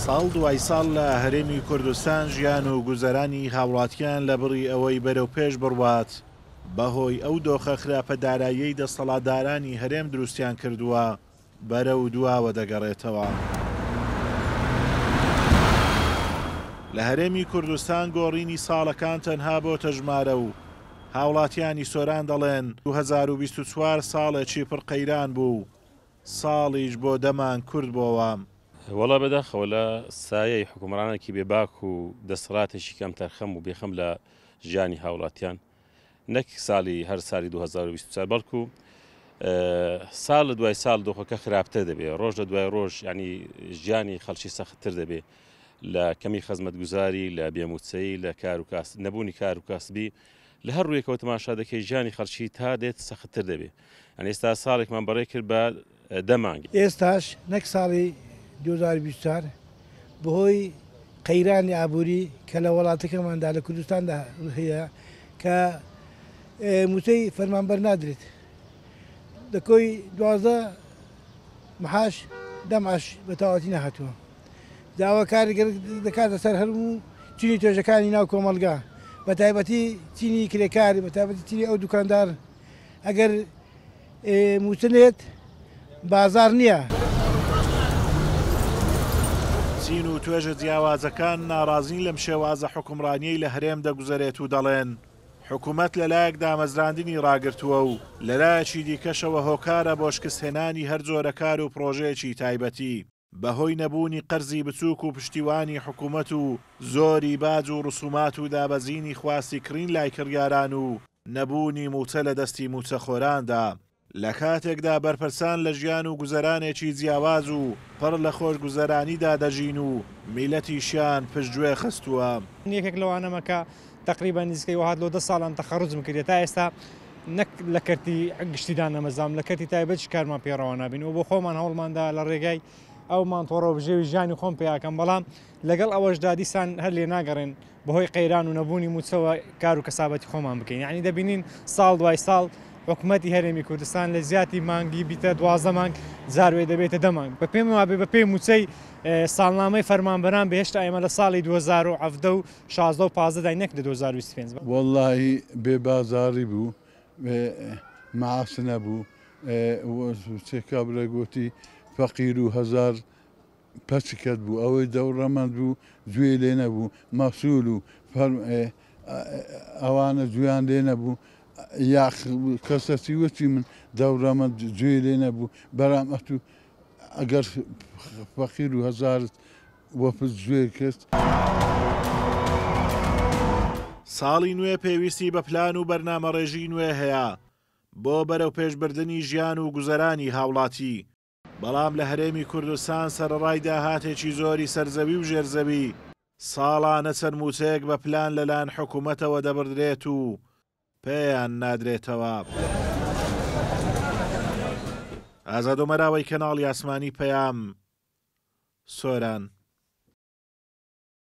ساڵ دوای ساڵ لە هەرێمی کوردستان ژیان و گوزەرانی هاوڵاتیان لە بڕی ئەوەی بەرەو پێش بڕوات بەهۆی ئەو دۆخە خراپە داراییەی دەسەڵاتدارانی هەرێم دروستیان کردووە بەرەو دواوە دەگەڕێتەوە. لە هەرێمی کوردستان گۆڕینی ساڵەکان تەنها بۆ تەژمارە و هاوڵاتیانی سۆران دەڵێن 2024 ساڵێکی پڕقەیران بوو، ساڵیش بۆ دەمان کورد بۆوە. وەڵا بەداخەوە لە سایەی حکومڕانێکی بێباک و دەسەڵاتێکی کەم تەرخەم و بێخەم لە ژیانی هاوڵاتیان نەک ساڵی هەر ساڵی 2024 بەڵکو ساڵ لە دوای ساڵ دۆخەکە خراپتر دەبێت، ڕۆژ لە دوای ڕۆژ ینی ژیانی خەڵکی سەختتر دەبێت لە کەمی خەزمەتگوزاری، لە بێموچەی، لە نەبوونی کار و کاسبی لە هەر ڕوویەکەوە تەماشا دەکەی ژیانی خەڵکی تا دێت سەختتر دەبێت. ئەن ئێستا ساڵێکمان بەڕێ کرد بە دەمانگی. ئێستاش نەک ساڵی 2024 بەهۆی قەیرانی ئابووری کە لە وڵاتەکەماندا لە کوردستاندا هەیە کە موچەی فەرمانبەر نادرێت دەکۆی 12 مەحاش دەماش بە تاواتی نەهاتووە. داوا کارگەر دەکاتە سەر هەرموو چینی توێژەکانی ناو کۆمەلگا، بە تایبەتی چینی کرێکار، بە تایبەتی چینی ئەو دوکاندار ئەگەر موچنێت بازار نییە. چین و توێژە جیاوازەکان ناڕازین لەم شێوازە حکومڕانیەی لە هەرێم دەگوزارێت و دەڵێن حکوومەت لەلایەک دامەزراندنی ڕاگرتووە و لەلایەکی دیکەشەوە هۆکارە بۆ شکستهێنانی هەر جۆرە کار و پرۆژەیەکی تایبەتی بەهۆی نەبوونی قەرزی بچووک و پشتیوانی حکوومەت و زۆری باج و ڕسومات و دابەزینی خواستی کڕین لای کڕیاران و نەبوونی موچە لە دەستی موچەخۆراندا. لە کاتێکدا بەرپرسان لە ژیان و گوزەرانێکی جیاواز و پڕ لە خۆش گوزەرانیدا دەژین و میلەتیشیان پشتگوێ خستووە. یەکێک لەوانەمەکە تقریبا نزیکەی وهات لۆ 10 ساڵان تەخەڕوجم کردێت تا ئێستا نەک لە کەرتی گشتیدان نەمەزام لە کەرتی تایبەتی کارمان پێڕەوە نابین و بۆ خۆمان هەوڵماندا لە ڕێگای ئەومان تۆڕە بژێوی ژیانی خۆم پێیاکەم، بەڵام لەگەڵ ئەوەشدا دیسان هەر لێ ناگەڕێن بەهۆی قەیران و نەبوونی موچەوە کار و کەسابەتی خۆمان بکەین. یعنی دەبینین ساڵ دوای ساڵ حکوومەتی هەرێمی کوردستان لە زیاتی مانگی بیتە 12 مانگ زاروێ دەبێتە دەمانگ. بە پێم وابێ بە پێی موچەی ساڵنامەی فەرمانبەران بەهێشتا ئێمە لە ساڵی 2017 و 16 و 15 نەک لە 2025. وەڵڵاهی بێبازاری بوو، معاش نەبوو، چێکابرە گوتی فەقیر و هەزار پەچکەت بوو، ئەوەی دەوڕەمەند بوو گوێ لێ نەبوو، مەسوول و ئەوانە گویان لێ نەبوو، یاخ کەسەتی وەچی من دەوڕەمەند گوێ لێ نەبوو بەرامەت و ئەگەر فەقیر و هەزارت وەپشت گوێ کرد. ساڵی نوێ پێویستی بە پلان و بەرنامەڕێژی نوێ هەیە بۆ بەرەو پێشبردننی ژیان و گوزەرانی هاوڵاتی، بەڵام لە هەرێمی کوردستان سەرڕای داهاتێکی زۆری سەرزەوی و ژێرزەوی ساڵانە چەند موچەیەک بە پلان لەلایەن حکوومەتەوە دەبردرێت و پێیان نادرێتەوە. ئازاد و مەراوەی کەناڵی ئاسمانی پەیام، سۆران.